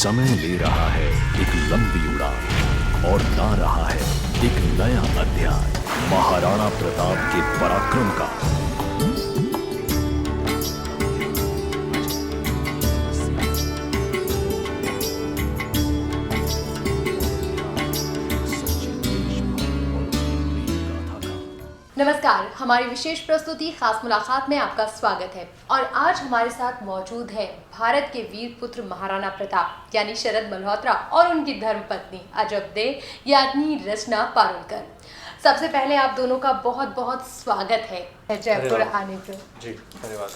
समय ले रहा है एक लंबी उड़ान और ला रहा है एक नया अध्याय महाराणा प्रताप के पराक्रम का। नमस्कार, हमारी विशेष प्रस्तुति खास मुलाकात में आपका स्वागत है। और आज हमारे साथ मौजूद है भारत के वीर पुत्र महाराणा प्रताप यानी शरद मल्होत्रा और उनकी धर्मपत्नी अजबदे यानी रचना पारुलकर। सबसे पहले आप दोनों का बहुत बहुत स्वागत है जयपुर आने पर। जी धन्यवाद।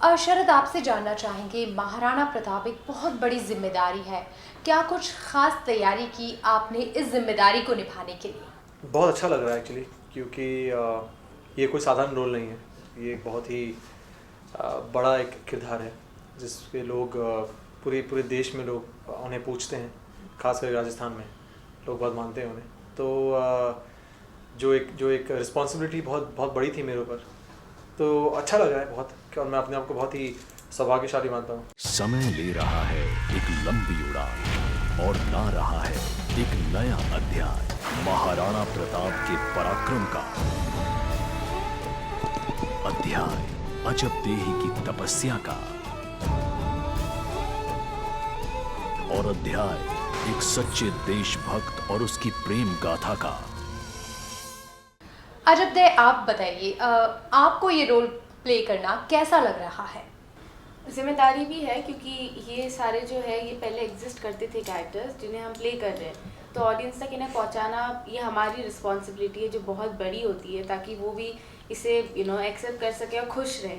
और शरद, आपसे जानना चाहेंगे, महाराणा प्रताप एक बहुत बड़ी जिम्मेदारी है, क्या कुछ खास तैयारी की आपने इस जिम्मेदारी को निभाने के लिए? बहुत अच्छा लग रहा है एक्चुअली, क्योंकि ये कोई साधारण रोल नहीं है। ये एक बहुत ही बड़ा एक किरदार है जिसके लोग पूरे देश में लोग उन्हें पूछते हैं, खासकर राजस्थान में लोग बहुत मानते हैं उन्हें। तो जो एक रिस्पॉन्सिबिलिटी बहुत बड़ी थी मेरे ऊपर, तो अच्छा लग रहा है बहुत, और मैं अपने आप को बहुत ही सौभाग्यशाली मानता हूँ। समय ले रहा है एक लंबी उड़ान और ला रहा है एक नया अध्याय महाराणा प्रताप के पराक्रम का। अध्याय अजबदेही की तपस्या का, और अध्याय एक सच्चे देशभक्त और उसकी प्रेम गाथा का। अजबदे, आप बताइए, आपको ये रोल प्ले करना कैसा लग रहा है? जिम्मेदारी भी है, क्योंकि ये सारे जो है ये पहले एग्जिस्ट करते थे कैरेक्टर्स जिन्हें हम प्ले कर रहे हैं, तो ऑडियंस तक इन्हें पहुंचाना ये हमारी रिस्पॉन्सिबिलिटी है जो बहुत बड़ी होती है, ताकि वो भी इसे एक्सेप्ट कर सके और खुश रहे।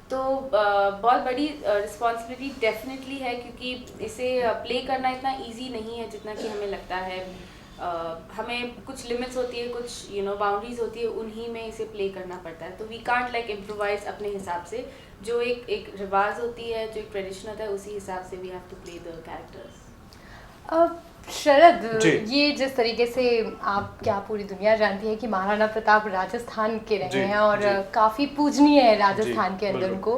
तो बहुत बड़ी रिस्पॉन्सिबिलिटी डेफिनेटली है, क्योंकि इसे प्ले करना इतना इजी नहीं है जितना कि हमें लगता है। हमें कुछ लिमिट्स होती है, कुछ बाउंड्रीज होती है, उन्हीं में इसे प्ले करना पड़ता है। तो वी कांट लाइक इम्प्रोवाइज अपने हिसाब से, जो एक रिवाज होती है, जो एक ट्रेडिशन होता है, उसी हिसाब से we have to play the characters. Sharad, ये जिस तरीके से आप, क्या पूरी दुनिया जानती है कि महाराणा प्रताप राजस्थान के रहे हैं और काफ़ी पूजनीय है राजस्थान के अंदर उनको,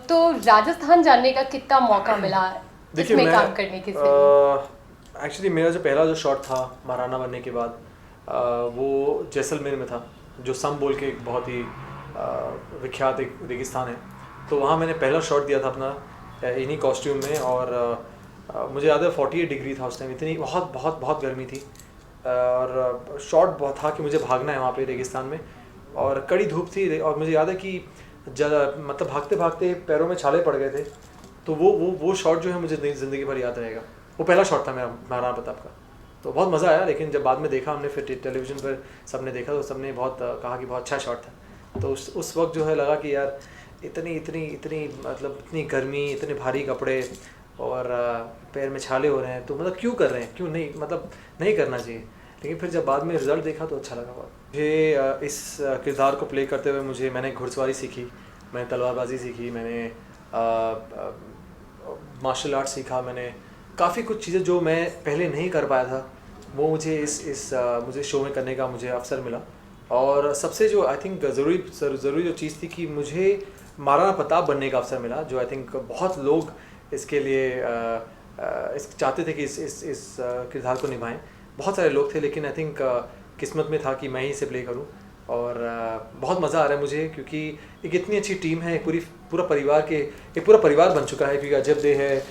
तो राजस्थान जानने का कितना मौका मिला इसमें काम करने के लिए? एक्चुअली मेरा जो पहला शॉट था महाराणा बनने के बाद, वो जैसलमेर में था, जो सम बोल के एक बहुत ही विख्यात एक रेगिस्तान है। तो वहाँ मैंने पहला शॉट दिया था अपना इन्हीं कॉस्ट्यूम में, और मुझे याद है 48 डिग्री था उस टाइम, इतनी बहुत गर्मी थी, और शॉट बहुत था कि मुझे भागना है वहाँ पे रेगिस्तान में, और कड़ी धूप थी, और मुझे याद है कि मतलब भागते भागते पैरों में छाले पड़ गए थे। तो वो शॉट जो है मुझे ज़िंदगी भर याद रहेगा। वो पहला शॉट था मेरा महाराणा प्रताप का, तो बहुत मज़ा आया। लेकिन जब बाद में देखा हमने, फिर टेलीविज़न पर सबने देखा, तो सबने बहुत कहा कि बहुत अच्छा शॉट था। तो उस वक्त जो है लगा कि यार इतनी मतलब इतनी गर्मी, इतने भारी कपड़े, और पैर में छाले हो रहे हैं, तो मतलब क्यों कर रहे हैं, क्यों नहीं, मतलब नहीं करना चाहिए। लेकिन फिर जब बाद में रिजल्ट देखा तो अच्छा लगा बहुत। मुझे इस किरदार को प्ले करते हुए मैंने घुड़सवारी सीखी, मैंने तलवारबाजी सीखी, मैंने मार्शल आर्ट सीखा, मैंने काफ़ी कुछ चीज़ें जो मैं पहले नहीं कर पाया था, वो मुझे मुझे शो में करने का मुझे अवसर मिला। और सबसे जो आई थिंक ज़रूरी जो चीज़ थी कि मुझे महाराणा प्रताप बनने का अवसर मिला, जो आई थिंक बहुत लोग इसके लिए चाहते थे कि इस किरदार को निभाएं, बहुत सारे लोग थे, लेकिन आई थिंक किस्मत में था कि मैं ही इसे प्ले करूं। और बहुत मज़ा आ रहा है मुझे, क्योंकि एक इतनी अच्छी टीम है, एक पूरा परिवार बन चुका है, क्योंकि अजबदे है,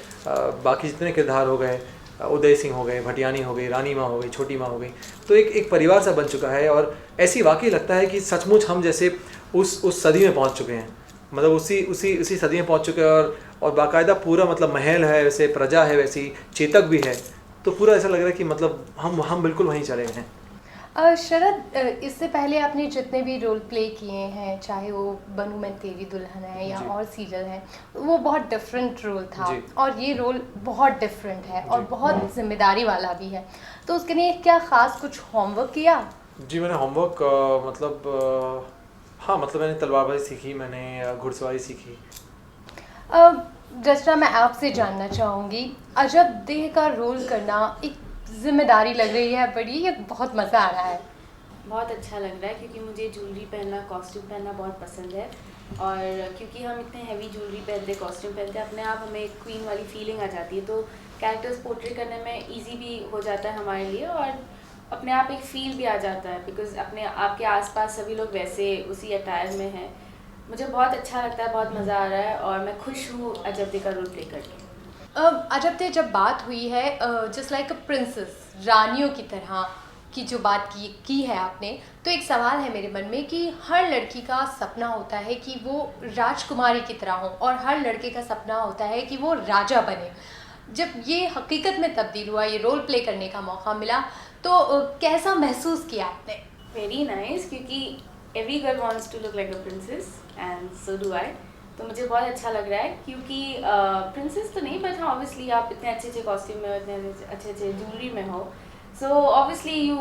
बाकी जितने किरदार हो गए, उदय सिंह हो गए, भटियानी हो गई, रानी माँ हो गई, छोटी माँ हो गई, तो एक परिवार सा बन चुका है। और ऐसी वाकई लगता है कि सचमुच हम जैसे उस सदी में पहुँच चुके हैं, मतलब उसी सदी में पहुँच चुके हैं, और बाकायदा पूरा मतलब महल है, वैसे प्रजा है, वैसी चेतक भी है, तो पूरा ऐसा लग रहा है कि मतलब हम बिल्कुल वहीं चले गए हैं। शरद, इससे पहले आपने जितने भी रोल प्ले किए हैं, चाहे वो बनू मैं तेरी दुल्हन है या और सीरियल है, वो बहुत डिफरेंट रोल था, और ये रोल बहुत डिफरेंट है और बहुत जिम्मेदारी वाला भी है। तो उसके लिए क्या ख़ास कुछ होमवर्क किया? जी मैंने होमवर्क मतलब मैंने तलवारबाजी सीखी, मैंने घुड़सवारी सीखी। रचना, मैं आपसे जानना चाहूँगी, अजबदेह का रोल करना एक जिम्मेदारी लग रही है बड़ी, ये बहुत मज़ा आ रहा है? बहुत अच्छा लग रहा है, क्योंकि मुझे ज्वेलरी पहनना, कॉस्ट्यूम पहनना बहुत पसंद है, और क्योंकि हम इतने हैवी ज्वेलरी पहनते, कॉस्ट्यूम पहनते, अपने आप हमें क्वीन वाली फीलिंग आ जाती है। तो कैरेक्टर्स पोर्ट्रे करने में इजी भी हो जाता है हमारे लिए, और अपने आप एक फील भी आ जाता है बिकॉज अपने आपके आसपास सभी लोग वैसे उसी अटायर में हैं। मुझे बहुत अच्छा लगता है, बहुत मज़ा आ रहा है और मैं खुश हूँ अजब दे का रोल प्ले करके। अजब दे जब बात हुई है जस्ट लाइक अ प्रिंसेस, रानियों की तरह की जो बात की है आपने, तो एक सवाल है मेरे मन में कि हर लड़की का सपना होता है कि वो राजकुमारी की तरह हो और हर लड़के का सपना होता है कि वो राजा बने। जब ये हकीकत में तब्दील हुआ, ये रोल प्ले करने का मौका मिला, तो कैसा महसूस किया आपने? वेरी नाइस, क्योंकि every girl wants to look like a princess and so do I. तो मुझे बहुत अच्छा लग रहा है क्योंकि प्रिंसेस तो नहीं, बट हाँ ऑब्वियसली आप इतने अच्छे अच्छे कॉस्ट्यूम में हो, इतने अच्छे अच्छे ज्वेलरी में हो, सो ऑब्वियसली यू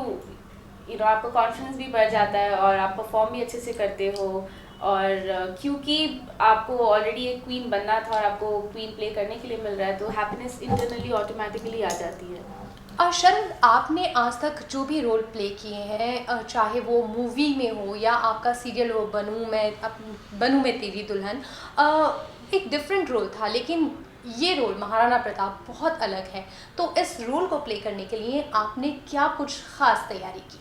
नो आपका कॉन्फिडेंस भी बढ़ जाता है और आप परफॉर्म भी अच्छे से करते हो। और क्योंकि आपको ऑलरेडी एक क्वीन बनना था और आपको क्वीन प्ले करने के लिए मिल रहा है, तो हैप्पीनेस इंटरनली ऑटोमेटिकली आ जाती है। शरद, आपने आज तक जो भी रोल प्ले किए हैं, चाहे वो मूवी में हो या आपका सीरियल हो बनूं मैं तेरी दुल्हन, एक डिफरेंट रोल था, लेकिन ये रोल महाराणा प्रताप बहुत अलग है। तो इस रोल को प्ले करने के लिए आपने क्या कुछ खास तैयारी की?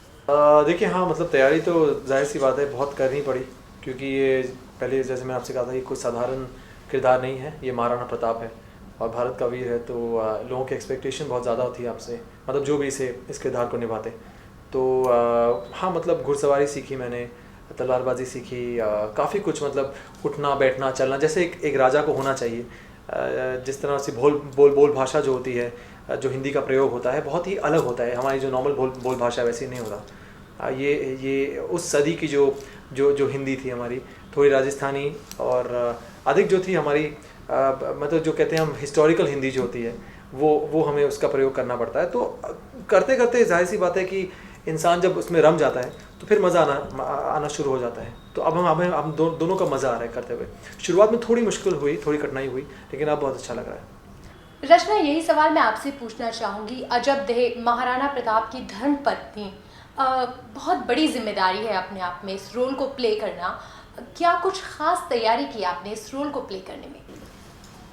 देखिए हाँ, मतलब तैयारी तो जाहिर सी बात है बहुत करनी पड़ी, क्योंकि ये पहले जैसे मैंने आपसे कहा था, ये कोई साधारण किरदार नहीं है, ये महाराणा प्रताप है और भारत का वीर है। तो लोगों की एक्सपेक्टेशन बहुत ज़्यादा होती है आपसे, मतलब जो भी इस किरदार को निभाते। तो हाँ, मतलब घुड़सवारी सीखी मैंने, तलवारबाजी सीखी, काफ़ी कुछ, मतलब उठना बैठना चलना जैसे एक राजा को होना चाहिए। जिस तरह से बोल भाषा जो होती है, जो हिंदी का प्रयोग होता है, बहुत ही अलग होता है। हमारी जो नॉर्मल बोल भाषा वैसी नहीं होता। ये उस सदी की जो हिंदी थी हमारी, थोड़ी राजस्थानी और अधिक जो थी हमारी, मतलब जो कहते हैं हम हिस्टोरिकल हिंदी जो होती है, वो हमें उसका प्रयोग करना पड़ता है। तो करते करते जाहिर सी बात है कि इंसान जब उसमें रम जाता है तो फिर मज़ा आना शुरू हो जाता है। तो अब हम दोनों का मज़ा आ रहा है करते हुए। शुरुआत में थोड़ी मुश्किल हुई, थोड़ी कठिनाई हुई, लेकिन अब बहुत अच्छा लग रहा है। रचना, यही सवाल मैं आपसे पूछना चाहूँगी। अजब दे महाराणा प्रताप की धर्मपत्नी, बहुत बड़ी जिम्मेदारी है अपने आप में इस रोल को प्ले करना। क्या कुछ खास तैयारी की आपने इस रोल को प्ले करने में?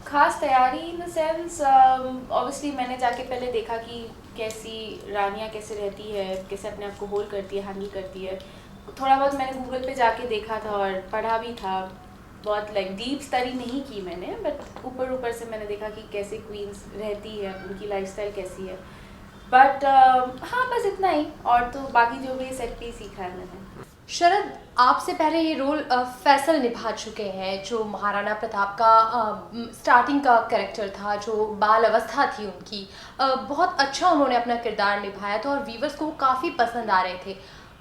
खास तैयारी इन द सेंस, ऑब्वियसली मैंने जाके पहले देखा कि कैसी रानियाँ कैसे रहती है, कैसे अपने आप को होल्ड करती है, हैंडल करती है। थोड़ा बहुत मैंने गूगल पे जाके देखा था और पढ़ा भी था, बहुत लाइक डीप स्टडी नहीं की मैंने, बट ऊपर से मैंने देखा कि कैसे क्वींस रहती है, उनकी लाइफस्टाइल कैसी है। बट हाँ, बस इतना ही, और तो बाकी जो भी सेट पे सीखा है मैंने। शरद, आपसे पहले ये रोल फैसल निभा चुके हैं, जो महाराणा प्रताप का स्टार्टिंग का कैरेक्टर था, जो बाल अवस्था थी उनकी। बहुत अच्छा उन्होंने अपना किरदार निभाया था और व्यूवर्स को काफ़ी पसंद आ रहे थे।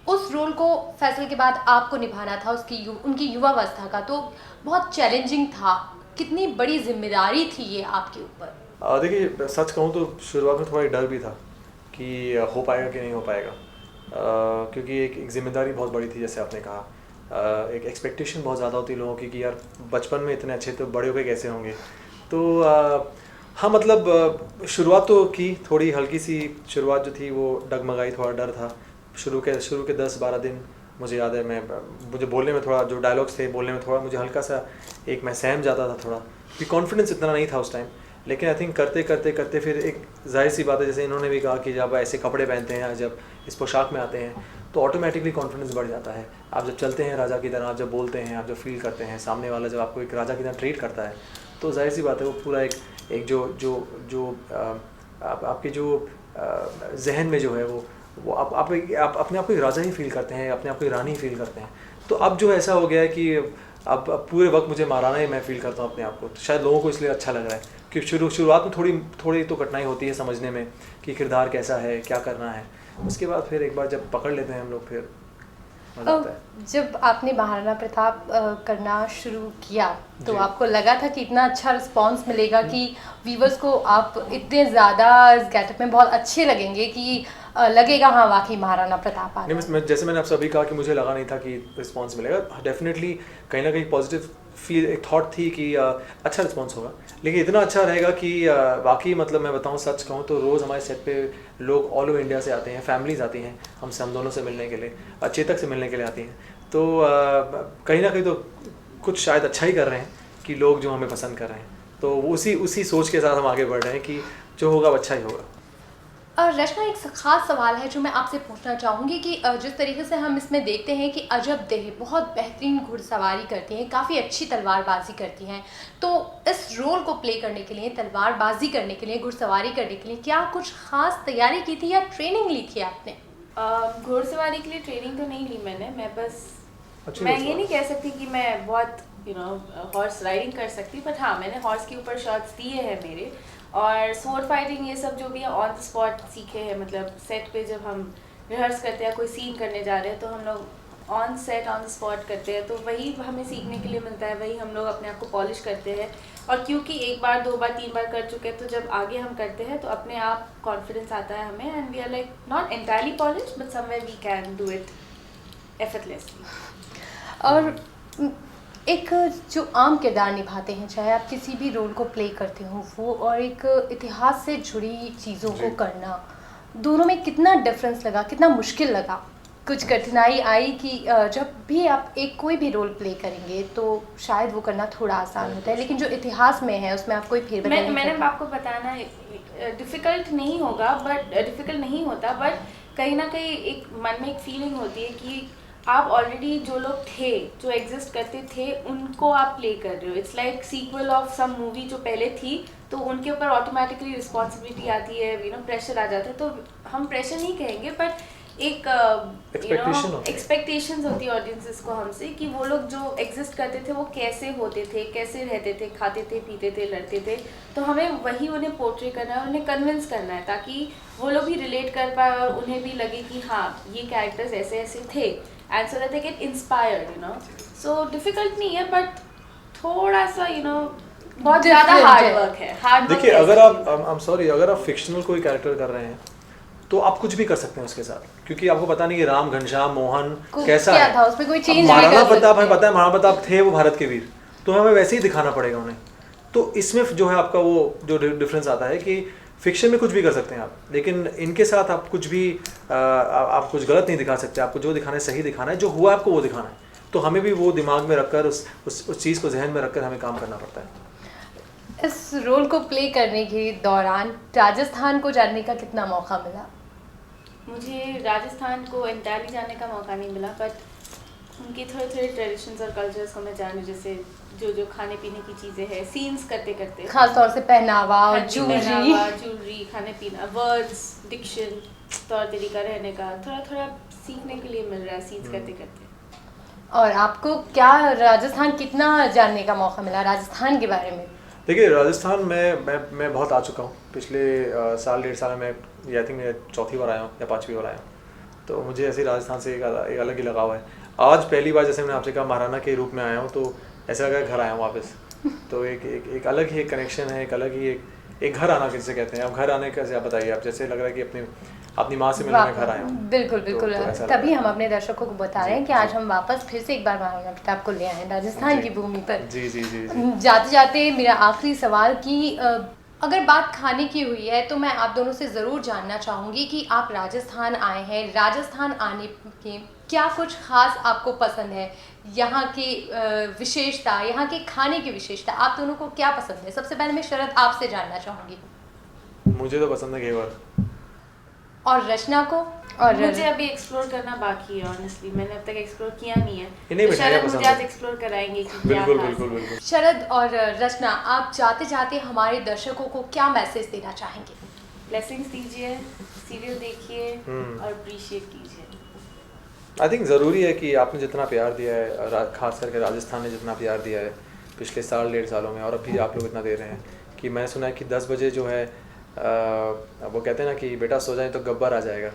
उस रोल को फैसल के बाद आपको निभाना था उनकी युवावस्था का, तो बहुत चैलेंजिंग था। कितनी बड़ी जिम्मेदारी थी ये आपके ऊपर? देखिए, सच कहूँ तो शुरुआत में थोड़ा डर भी था कि हो पाएगा कि नहीं हो पाएगा, क्योंकि एक जिम्मेदारी बहुत बड़ी थी, जैसे आपने कहा। एक एक्सपेक्टेशन बहुत ज़्यादा होती है लोगों की कि यार बचपन में इतने अच्छे, तो बड़े हो गए कैसे होंगे। तो हाँ, मतलब शुरुआत तो की, थोड़ी हल्की सी शुरुआत जो थी वो डगमगाई, थोड़ा डर था। शुरू के 10-12 दिन मुझे याद है, मुझे बोलने में थोड़ा, जो डायलॉग्स थे बोलने में थोड़ा मुझे हल्का सा मैं सहम जाता था थोड़ा, क्योंकि कॉन्फिडेंस इतना नहीं था उस टाइम। लेकिन आई थिंक करते फिर एक जाहिर सी बात है, जैसे इन्होंने भी कहा कि जब ऐसे कपड़े पहनते हैं, जब इस पोशाक में आते हैं, तो ऑटोमेटिकली कॉन्फिडेंस बढ़ जाता है। आप जब चलते हैं राजा की तरह, आप जब बोलते हैं, आप जब फील करते हैं, सामने वाला जब आपको एक राजा की तरह ट्रीट करता है, तो जाहिर सी बात है वो पूरा एक जो आपके जो जहन में जो है वो आप अपने आप को एक राजा ही फील करते हैं, अपने आप को रानी ही फील करते हैं। तो अब जो ऐसा हो गया है कि अब पूरे वक्त मुझे महाराणा ही मैं फील करता हूँ अपने आप को। तो शायद लोगों को इसलिए अच्छा लग रहा है कि शुरुआत में थोड़ी तो कठिनाई होती है समझने में कि किरदार कैसा है, क्या करना है। उसके बाद फिर एक बार जब पकड़ लेते हैं हम लोग, फिर मजा आता है। जब आपने महाराणा प्रताप करना शुरू किया, तो जी। आपको लगा था कि इतना अच्छा रिस्पांस मिलेगा कि व्यूवर्स को आप इतने ज़्यादा इस गेटअप में बहुत अच्छे लगेंगे कि लगेगा हाँ वाकई महाराणा प्रताप आ नहीं, जैसे मैंने आपसे अभी कहा कि मुझे लगा नहीं था कि रिस्पांस मिलेगा। डेफिनेटली कहीं ना कहीं पॉजिटिव एक थॉट थी कि अच्छा रिस्पांस होगा, लेकिन इतना अच्छा रहेगा कि बाकी, मतलब मैं बताऊं, सच कहूं तो रोज़ हमारे सेट पे लोग ऑल ओवर इंडिया से आते हैं, फैमिलीज आती हैं हम दोनों से मिलने के लिए, चेतक से मिलने के लिए आती हैं। तो कहीं ना कहीं तो कुछ शायद अच्छा ही कर रहे हैं कि लोग जो हमें पसंद कर रहे हैं। तो उसी सोच के साथ हम आगे बढ़ रहे हैं कि जो होगा वो अच्छा ही होगा। और रचना, एक ख़ास सवाल है जो मैं आपसे पूछना चाहूँगी कि जिस तरीके से हम इसमें देखते हैं कि अजब देह बहुत बेहतरीन घुड़सवारी करती हैं, काफ़ी अच्छी तलवारबाजी करती हैं, तो इस रोल को प्ले करने के लिए, तलवारबाजी करने के लिए, घुड़सवारी करने के लिए क्या कुछ ख़ास तैयारी की थी या ट्रेनिंग ली थी आपने? घुड़सवारी के लिए ट्रेनिंग तो नहीं ली मैंने, अच्छी मैं घुड़सवारी। ये नहीं कह सकती कि मैं बहुत हॉर्स राइडिंग कर सकती, बट हाँ मैंने हॉर्स के ऊपर शॉट्स दिए हैं मेरे, और स्वॉर्ड फाइटिंग ये सब जो भी है ऑन द स्पॉट सीखे हैं। मतलब सेट पे जब हम रिहर्स करते हैं, कोई सीन करने जा रहे हैं, तो हम लोग on set on the spot करते हैं, तो वही हमें सीखने के लिए मिलता है, वही हम लोग अपने आप को पॉलिश करते हैं। और क्योंकि एक बार, दो बार, तीन बार कर चुके हैं, तो जब आगे हम करते हैं तो अपने आप कॉन्फिडेंस आता है हमें, and we are like not entirely polish but somewhere we can do it effortlessly. और एक जो आम किरदार निभाते हैं, चाहे आप किसी भी रोल को प्ले करते हो वो, और एक इतिहास से जुड़ी चीज़ों को करना, दोनों में कितना डिफरेंस लगा, कितना मुश्किल लगा? कुछ कठिनाई आई कि जब भी आप एक कोई भी रोल प्ले करेंगे तो शायद वो करना थोड़ा आसान होता है, लेकिन जो इतिहास में है उसमें आप कोई फेरबदल नहीं मैंने करते। आपको बताना डिफ़िकल्ट नहीं होगा, बट डिफ़िकल्ट नहीं होता, बट कहीं ना कहीं एक मन में एक फीलिंग होती है कि आप ऑलरेडी जो लोग थे, जो एग्जिस्ट करते थे, उनको आप प्ले कर रहे हो। It's like sequel of some movie जो पहले थी, तो उनके ऊपर ऑटोमेटिकली रिस्पॉन्सिबिलिटी आती है, प्रेशर आ जाता है। तो हम प्रेशर नहीं कहेंगे, बट एक एक्सपेक्टेशंस होती है ऑडियंसेस को हमसे कि वो लोग जो एग्जिस्ट करते थे वो कैसे होते थे, कैसे रहते थे, खाते थे, पीते थे, लड़ते थे। तो हमें वही उन्हें पोर्ट्रे करना है, उन्हें कन्विंस करना है, ताकि वो लोग भी रिलेट कर पाए और उन्हें भी लगे कि हाँ ये कैरेक्टर्स ऐसे ऐसे थे, and so that they get inspired. So difficult नहीं है, बट थोड़ा सा बहुत ज़्यादा हार्ड वर्क है। देखिए, अगर अगर आप फिक्शनल कोई कैरेक्टर कर रहे हैं तो आप कुछ भी कर सकते हैं उसके साथ, क्योंकि आपको पता नहीं कि राम, घनश्याम, मोहन कैसा क्या है। था उसमें, कोई चेंज नहीं महाराणा कर प्रताप, हमें सकते। पता है महाराणा प्रताप थे वो भारत के वीर, तो हमें वैसे ही दिखाना पड़ेगा उन्हें। तो इसमें जो है आपका वो जो डिफरेंस आता है कि फिक्शन में कुछ भी कर सकते हैं आप, लेकिन इनके साथ आप कुछ भी आप कुछ गलत नहीं दिखा सकते। आपको जो दिखाना है सही दिखाना है, जो हुआ आपको वो दिखाना है। तो हमें भी वो दिमाग में रखकर उस चीज़ को जहन में रखकर हमें काम करना पड़ता है। इस रोल को प्ले करने के दौरान राजस्थान को जानने का कितना मौका मिला? मुझे राजस्थान को एंटायरली जानने का मौका नहीं मिला, बट उनके थोड़े थोड़े ट्रेडिशंस और कल्चर्स को मैं जानूँ, जैसे जो खाने पीने की चीज़ें हैं, सीन्स करते करते, खास तौर से पहनावा और ज्वेलरी, खाने पीना, वर्ड्स, डिक्शन, तौर तरीका रहने का थोड़ा थोड़ा सीखने के लिए मिल रहा है सीन्स करते करते। और आपको क्या राजस्थान कितना जानने का मौका मिला राजस्थान के बारे में? देखिए, राजस्थान में मैं बहुत आ चुका हूँ। पिछले साल, 1.5 साल में आई थिंक मैं 4थी बार आया हूँ या 5वीं बार आया हूँ। तो मुझे ऐसे राजस्थान से एक अलग ही लगाव है। आज पहली बार जैसे मैंने आपसे कहा महाराणा के रूप में आया हूँ, तो ऐसा लगा घर आया हूँ वापस। तो एक अलग ही एक कनेक्शन है, एक अलग ही एक घर आना किसे कहते हैं। अब घर आने कैसे आप बताइए, आप जैसे लग रहा है कि अपनी माँ से मिलने मैं घर आया हूँ। बिल्कुल तो ऐसा तभी लगा। हम अपने दर्शकों को बता रहे हैं कि आज हम वापस फिर से एक बार महाराणा प्रताप को ले आए हैं राजस्थान की भूमि पर। जी जी जी। जाते जाते मेरा आखिरी सवाल कि अगर बात खाने की हुई है तो मैं आप दोनों से ज़रूर जानना चाहूँगी कि आप राजस्थान आए हैं, राजस्थान आने के क्या कुछ खास आपको पसंद है, यहाँ की विशेषता, यहाँ के खाने की विशेषता, आप दोनों को क्या पसंद है? सबसे पहले मैं शरद आपसे जानना चाहूँगी। मुझे तो पसंद है घेवर। और रचना को? और मुझे अभी एक्सप्लोर करना बाकी है, ऑनेस्टली मैंने अब तक एक्सप्लोर किया नहीं है। इन्हीं तो मिठाइयाँ शरद पसंद मुझे है। आज एक्सप्लोर कराएंगे कि क्या बिल्कुल खास बिल्कुल है। बिल्कुल। शरद और रचना, आप जाते जाते हमारे दर्शकों को क्या मैसेज देना चाहेंगे? ब्लेसिंग्स दीजिए, सीरियल देखिए हम्म। और अप्रिशिएट कीजिए। आई थिंक ज़रूरी है कि आपने जितना प्यार दिया है, खास करके राजस्थान ने जितना प्यार दिया है पिछले साल 1.5 सालों में, और अभी आप लोग इतना दे रहे हैं कि मैंने सुना है कि 10 बजे जो है वो कहते हैं ना कि बेटा सो जाए तो गब्बर आ जाएगा,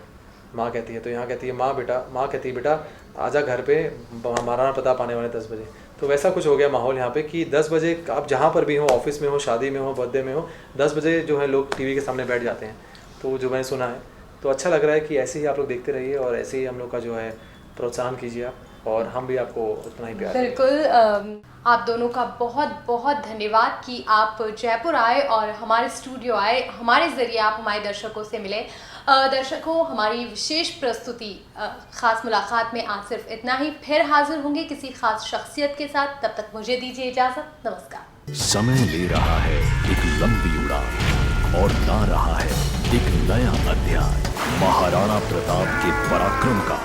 माँ कहती है। तो यहाँ कहती है माँ कहती है बेटा आजा घर पे, महाराणा प्रताप आने वाले 10 बजे। तो वैसा कुछ हो गया माहौल यहाँ पे कि 10 बजे आप जहाँ पर भी हो, ऑफिस में हो, शादी में हो, बर्थडे में हो, 10 बजे जो है लोग टीवी के सामने बैठ जाते हैं। तो जो मैंने सुना है, तो अच्छा लग रहा है कि ऐसे ही आप लोग देखते रहिए और ऐसे ही हम लोग का जो है प्रोत्साहन कीजिए आप, और हम भी आपको उतना ही प्यार देंगे। बिल्कुल। आप दोनों का बहुत बहुत धन्यवाद कि आप जयपुर आए और हमारे स्टूडियो आए, हमारे ज़रिए आप हमारे दर्शकों से मिले। दर्शकों, हमारी विशेष प्रस्तुति ख़ास मुलाकात में आज सिर्फ इतना ही। फिर हाजिर होंगे किसी खास शख्सियत के साथ, तब तक मुझे दीजिए इजाज़त। नमस्कार। समय ले रहा है एक लंबी उड़ान, और ला रहा है एक नया अध्याय महाराणा प्रताप के पराक्रम का।